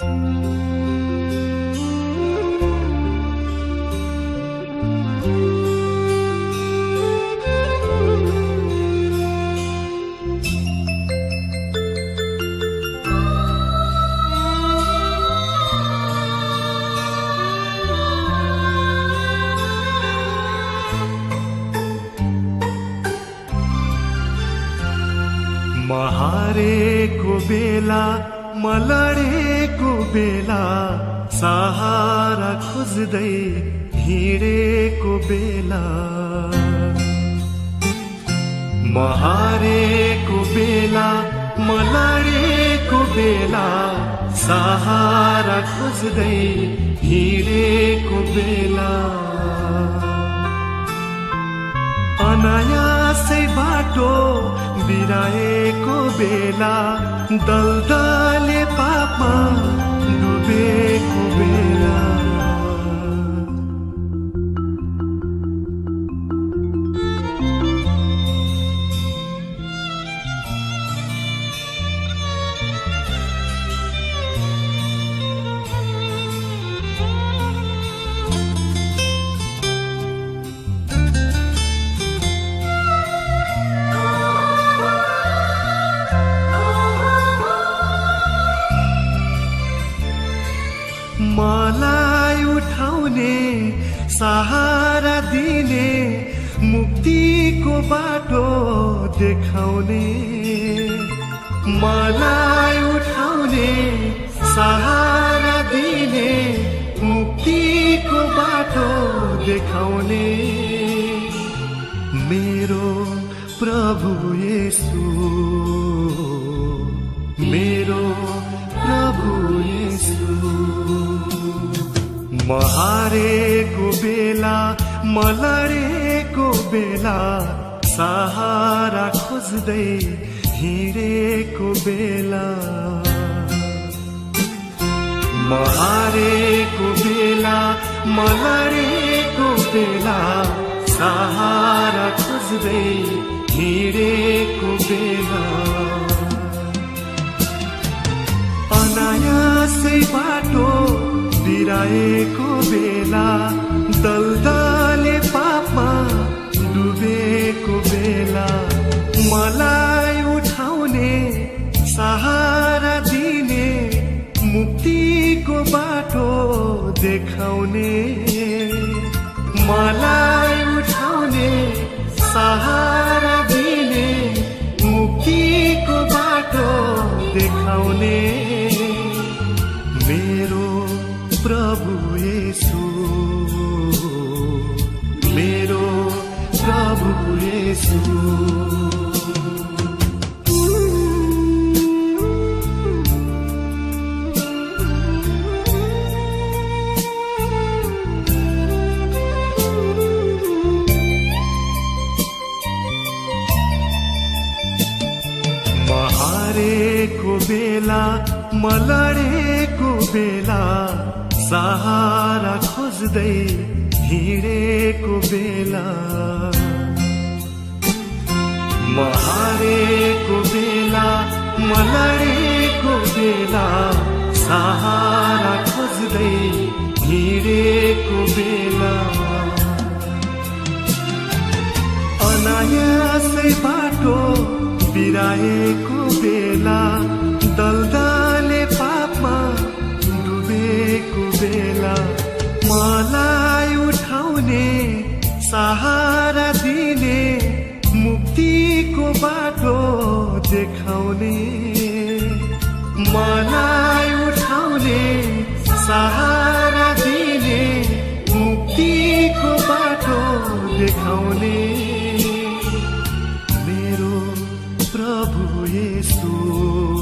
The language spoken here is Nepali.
हारेको बेला लडेको बेला सहारा खोज्दै हिँडेको बेला हारेको बेला लडेको बेला सहारा खोज्दै हिँडेको बेला अनायासै बाटो बिराएको बेला दलदले पापमा डुबेको बेला मलाई उठाउने सहारा दिने मुक्तिको बाटो देखाउने मलाई उठाउने सहारा दिने मुक्तिको बाटो देखाउने मेरो प्रभु येशू मेरो प्रभु येशू हारेको बेला लडेको बेला सहारा खोज्दै हिँडेको बेला हारेको बेला लडेको बेला सहारा खोज्दै हिँडेको बेला अनायासै बाटो बिराएको बेला दलदले पापमा डुबेको बेला मलाई उठाउने सहारा दिने मुक्तिको बाटो देखाउने मलाई उठाउने सहारा दिने मुक्तिको बाटो देखाउने मेरो प्रभु येशू मेरो प्रभु येशू हारेको बेला लडेको बेला सहारा खोज्दै हिँडेको बेला हारेको बेला लडेको बेला सहारा खोज्दै हिँडेको बेला अनायासै बाटो बिराएको बेला दलदले पापमा डुबेको बेला मलाई उठाउने सहारा दिने मुक्तिको बाटो देखाउने मलाई उठाउने सहारा दिने मुक्तिको बाटो देखाउने मेरो प्रभु येशू